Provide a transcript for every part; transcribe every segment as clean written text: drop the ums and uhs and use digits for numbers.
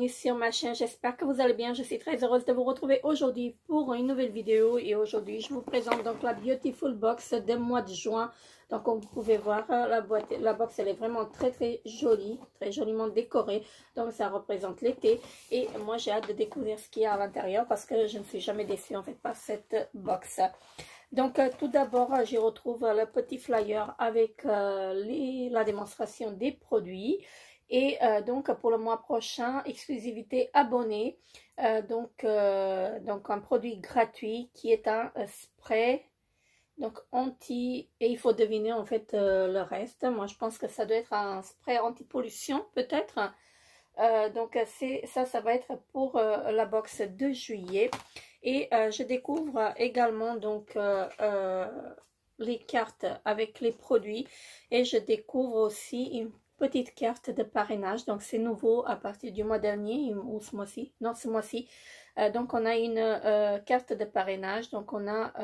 bienvenue sur ma chaîne, j'espère que vous allez bien. Je suis très heureuse de vous retrouver aujourd'hui pour une nouvelle vidéo. Et aujourd'hui, je vous présente donc la Beautiful Box de mois de juin. Donc, comme vous pouvez voir, la box, elle est vraiment très jolie, très joliment décorée. Donc, ça représente l'été. Et moi, j'ai hâte de découvrir ce qu'il y a à l'intérieur parce que je ne suis jamais déçue en fait par cette box. Donc, tout d'abord, j'y retrouve le petit flyer avec la démonstration des produits. Et donc, pour le mois prochain, exclusivité abonnée. Donc, un produit gratuit qui est un spray. Donc, et il faut deviner en fait le reste. Moi, je pense que ça doit être un spray anti-pollution, peut-être. Donc, ça va être pour la box de juillet. Et je découvre également donc les cartes avec les produits. Et je découvre aussi une petite carte de parrainage. Donc, c'est nouveau à partir du mois dernier ou ce mois-ci. Non, ce mois-ci. Donc, on a une carte de parrainage. Donc, on a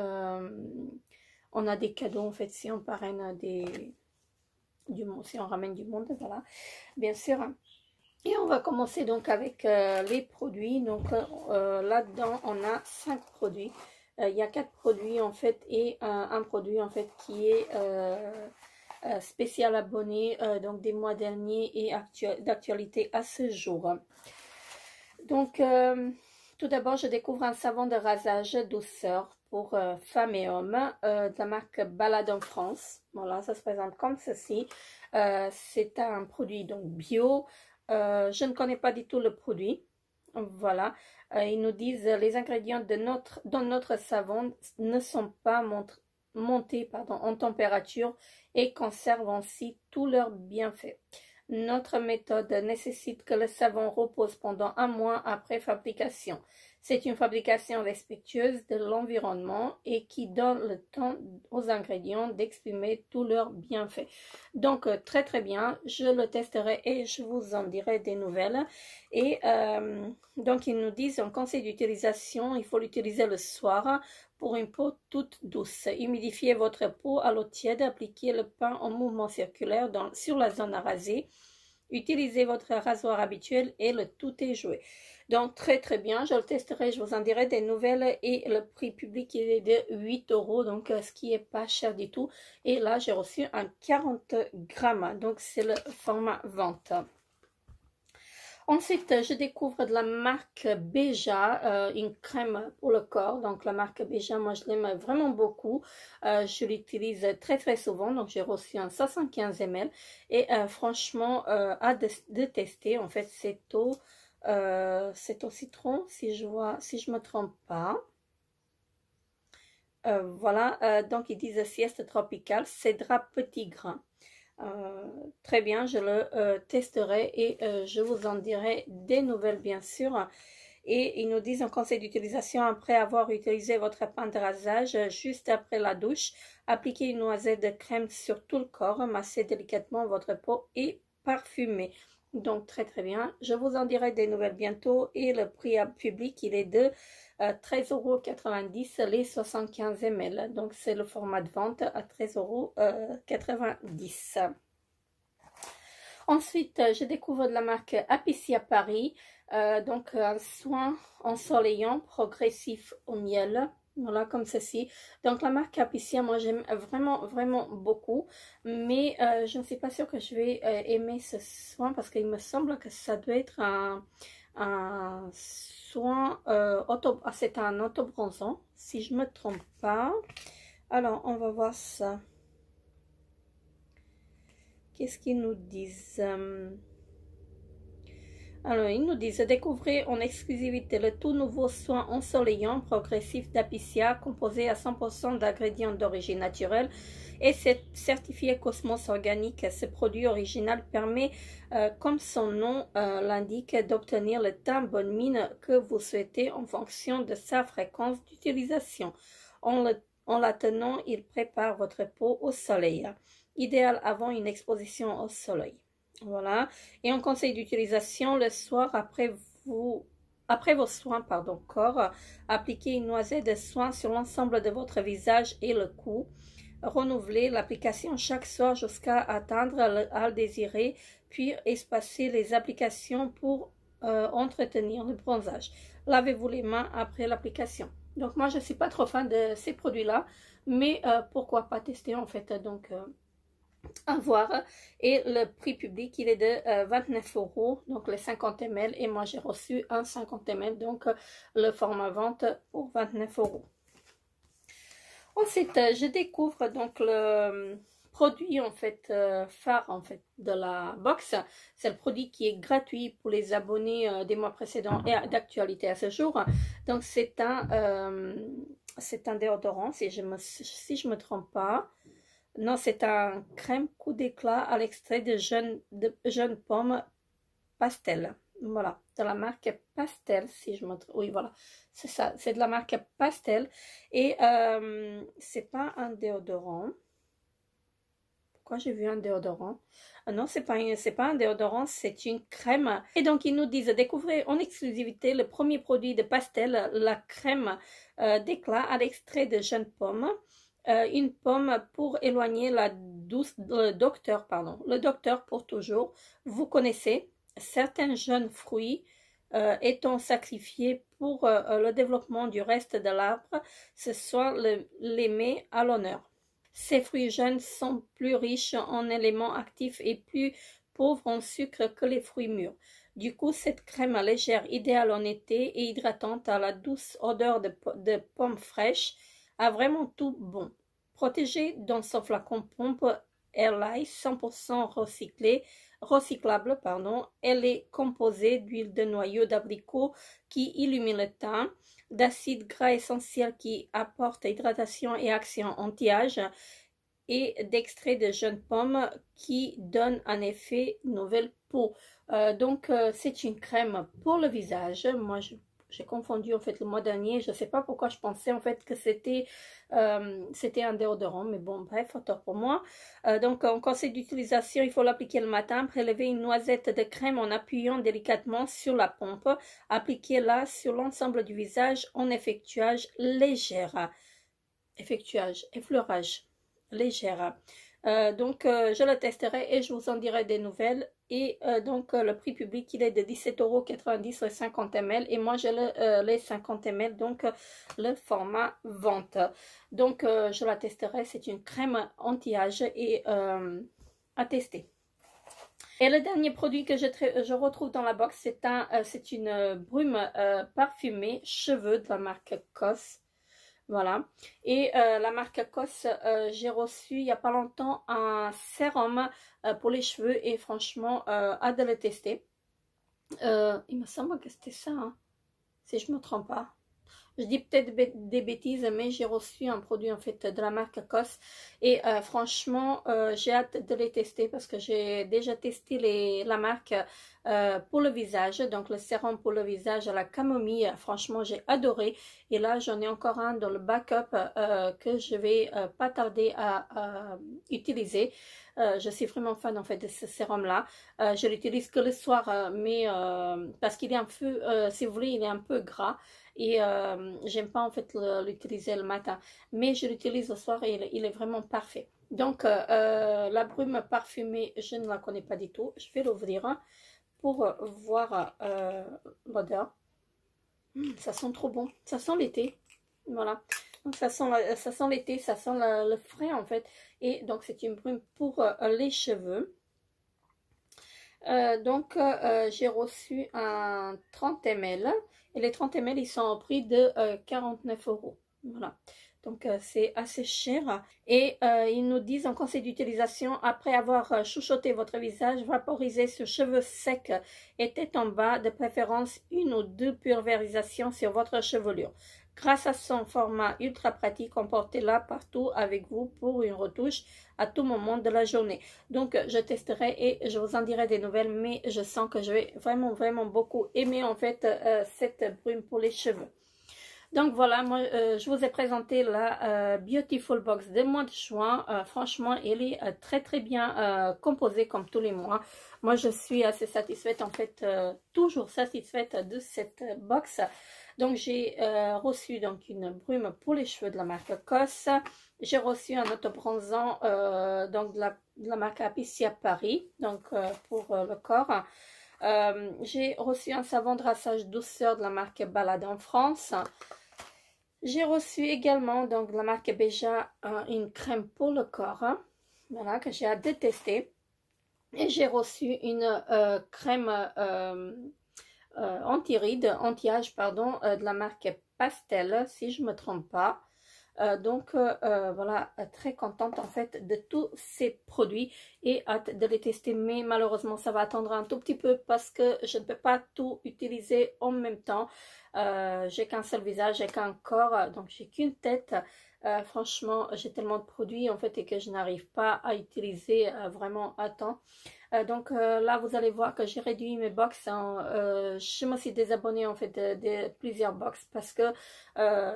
des cadeaux en fait si on parraine si on ramène du monde. Voilà, bien sûr. Et on va commencer donc avec les produits. Donc là-dedans, on a 5 produits. Il y a 4 produits en fait et un produit en fait qui est spécial abonné donc des mois derniers et d'actualité à ce jour. Donc tout d'abord, je découvre un savon de rasage douceur pour femmes et hommes de la marque Balade en France. Voilà, ça se présente comme ceci. C'est un produit donc bio. Je ne connais pas du tout le produit. Voilà. Ils nous disent les ingrédients dans notre savon ne sont pas montés en température et conservent ainsi tous leurs bienfaits. Notre méthode nécessite que le savon repose pendant un mois après fabrication. C'est une fabrication respectueuse de l'environnement et qui donne le temps aux ingrédients d'exprimer tous leurs bienfaits. Donc, très bien, je le testerai et je vous en dirai des nouvelles. Et donc, ils nous disent en conseil d'utilisation, il faut l'utiliser le soir pour une peau toute douce. Humidifiez votre peau à l'eau tiède, appliquez le pain en mouvement circulaire sur la zone à raser. Utilisez votre rasoir habituel et le tout est joué. Donc, très bien, je le testerai, je vous en dirai des nouvelles. Et le prix public, il est de 8 €, donc ce qui est pas cher du tout. Et là, j'ai reçu un 40 grammes, donc c'est le format vente. Ensuite, je découvre de la marque Beja, une crème pour le corps. Donc, la marque Beja, moi, je l'aime vraiment beaucoup. Je l'utilise très souvent. Donc, j'ai reçu un 75 ml. Et franchement, hâte de tester. En fait, c'est au citron, si je me trompe pas. Voilà, donc ils disent sieste tropicale, cédra petit grain. Très bien, je le testerai et je vous en dirai des nouvelles bien sûr. Et ils nous disent un conseil d'utilisation après avoir utilisé votre pain de rasage, juste après la douche, appliquez une noisette de crème sur tout le corps, massez délicatement votre peau et parfumez. Donc très bien, je vous en dirai des nouvelles bientôt. Et le prix public, il est de 13,90 € les 75 ml. Donc, c'est le format de vente à 13,90 €. Ensuite, je découvre de la marque Apiccia Paris. Donc, un soin ensoleillant progressif au miel. Voilà, comme ceci. Donc, la marque Apiccia, moi, j'aime vraiment beaucoup. Mais je ne suis pas sûre que je vais aimer ce soin parce qu'il me semble que ça doit être un soin c'est un autobronzant si je me trompe pas. Alors on va voir ça. Qu'est-ce qu'ils nous disent? Alors ils nous disent découvrez en exclusivité le tout nouveau soin ensoleillant progressif d'Apiccia composé à 100% d'ingrédients d'origine naturelle et c'est certifié Cosmos organique. Ce produit original permet, comme son nom l'indique, d'obtenir le teint bonne mine que vous souhaitez en fonction de sa fréquence d'utilisation. En la tenant, il prépare votre peau au soleil, idéal avant une exposition au soleil. Voilà. Et en conseil d'utilisation, le soir après vos soins corps, appliquez une noisette de soin sur l'ensemble de votre visage et le cou. Renouvelez l'application chaque soir jusqu'à atteindre le hâle désiré, puis espacez les applications pour entretenir le bronzage. Lavez-vous les mains après l'application. Donc moi je suis pas trop fan de ces produits là, mais pourquoi pas tester en fait. Donc à voir. Et le prix public il est de 29 €, donc les 50 ml, et moi j'ai reçu un 50 ml, donc le format vente pour 29 €. Ensuite je découvre donc le produit en fait phare en fait de la box. C'est le produit qui est gratuit pour les abonnés des mois précédents et d'actualité à ce jour. Donc c'est un déodorant, si je me trompe pas. Non, c'est un crème coup d'éclat à l'extrait de jeunes pommes pastel. Voilà, de la marque Pastel, si je me trompe. Oui, voilà, c'est ça, c'est de la marque Pastel. Et c'est pas un déodorant. Pourquoi j'ai vu un déodorant? Non, c'est pas un déodorant, c'est une crème. Et donc, ils nous disent, découvrez en exclusivité le premier produit de Pastel, la crème d'éclat à l'extrait de jeunes pommes. Une pomme pour éloigner le docteur pour toujours. Vous connaissez, certains jeunes fruits étant sacrifiés pour le développement du reste de l'arbre, ce soit les met à l'honneur. Ces fruits jeunes sont plus riches en éléments actifs et plus pauvres en sucre que les fruits mûrs. Du coup, cette crème légère, idéale en été et hydratante à la douce odeur de pommes fraîches, a vraiment tout bon. Protégée dans son flacon pompe Airlight 100% recyclable, elle est composée d'huile de noyau d'abricot qui illumine le teint, d'acides gras essentiels qui apportent hydratation et action anti-âge, et d'extrait de jeunes pommes qui donne un effet nouvelle peau. C'est une crème pour le visage. Moi, j'ai confondu en fait le mois dernier. Je ne sais pas pourquoi je pensais en fait que c'était un déodorant, mais bon, bref, autant pour moi. Donc, en conseil d'utilisation, il faut l'appliquer le matin. Prélever une noisette de crème en appuyant délicatement sur la pompe. Appliquez-la sur l'ensemble du visage en effleurage légère. Effleurage légère. Je le testerai et je vous en dirai des nouvelles. Et le prix public, il est de 17,90 € les 50 ml. Et moi, j'ai les 50 ml, donc le format vente. Donc, je la testerai. C'est une crème anti-âge et à tester. Et le dernier produit que je retrouve dans la box, c'est une brume parfumée cheveux de la marque COS. Voilà. Et la marque COS, j'ai reçu il n'y a pas longtemps un sérum pour les cheveux et franchement, hâte de le tester. Il me semble que c'était ça, hein, si je ne me trompe pas. Je dis peut-être des bêtises, mais j'ai reçu un produit en fait de la marque COS et franchement, j'ai hâte de les tester parce que j'ai déjà testé la marque pour le visage, donc le sérum pour le visage à la camomille. Franchement, j'ai adoré et là, j'en ai encore un dans le backup que je vais pas tarder à utiliser. Je suis vraiment fan en fait de ce sérum là. Je l'utilise que le soir, mais parce qu'il est un peu, si vous voulez, il est un peu gras. Et j'aime pas en fait l'utiliser le matin, mais je l'utilise le soir et il est vraiment parfait. Donc la brume parfumée, je ne la connais pas du tout. Je vais l'ouvrir pour voir l'odeur. Ça sent trop bon, ça sent l'été. Voilà, donc ça sent l'été, ça sent le frais en fait. Et donc c'est une brume pour les cheveux. J'ai reçu un 30 ml et les 30 ml ils sont au prix de 49 €. Voilà, donc c'est assez cher. Et ils nous disent en conseil d'utilisation, après avoir chouchotté votre visage, vaporisez sur cheveux secs et tête en bas, de préférence 1 ou 2 pulvérisations sur votre chevelure. Grâce à son format ultra pratique, emportez-la partout avec vous pour une retouche à tout moment de la journée. Donc, je testerai et je vous en dirai des nouvelles, mais je sens que je vais vraiment beaucoup aimer en fait cette brume pour les cheveux. Donc voilà, moi je vous ai présenté la Beautiful Box des mois de juin. Franchement, elle est très bien composée comme tous les mois. Moi je suis assez satisfaite en fait, toujours satisfaite de cette box. Donc j'ai reçu donc une brume pour les cheveux de la marque COS. J'ai reçu un autobronzant donc de la marque Apicia Paris, donc pour le corps. J'ai reçu un savon de rinçage douceur de la marque Balade en France. J'ai reçu également donc de la marque Beja une crème pour le corps, hein, voilà, que j'ai à détester. Et j'ai reçu une crème anti-âge, pardon, de la marque Pastel, si je ne me trompe pas. Voilà, très contente en fait de tous ces produits et hâte de les tester, mais malheureusement ça va attendre un tout petit peu parce que je ne peux pas tout utiliser en même temps. J'ai qu'un seul visage, j'ai qu'un corps, donc j'ai qu'une tête. Franchement, j'ai tellement de produits en fait et que je n'arrive pas à utiliser vraiment à temps. Là, vous allez voir que j'ai réduit mes box. Je me suis désabonnée en fait de plusieurs box parce que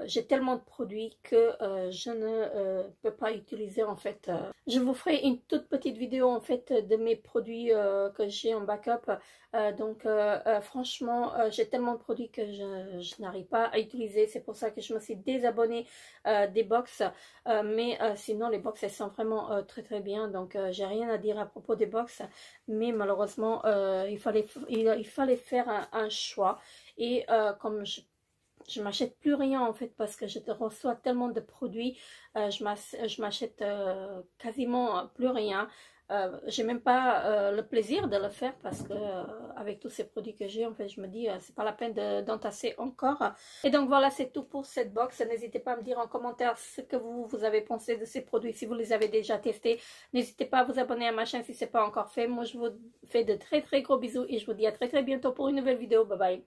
j'ai tellement de produits que je ne peux pas utiliser en fait. Je vous ferai une toute petite vidéo en fait de mes produits que j'ai en backup. Franchement, j'ai tellement de produits que je n'arrive pas à utiliser. C'est pour ça que je me suis désabonnée des box. Sinon, les box elles sont vraiment très très bien. Donc, j'ai rien à dire à propos des box. Mais malheureusement, il fallait faire un choix. Et comme je m'achète plus rien en fait parce que je reçois tellement de produits, je m'achète quasiment plus rien. J'ai même pas le plaisir de le faire parce que avec tous ces produits que j'ai, en fait, je me dis c'est pas la peine d'entasser encore. Et donc voilà, c'est tout pour cette box. N'hésitez pas à me dire en commentaire ce que vous avez pensé de ces produits si vous les avez déjà testés. N'hésitez pas à vous abonner à ma chaîne si ce n'est pas encore fait. Moi, je vous fais de très très gros bisous et je vous dis à très très bientôt pour une nouvelle vidéo. Bye bye.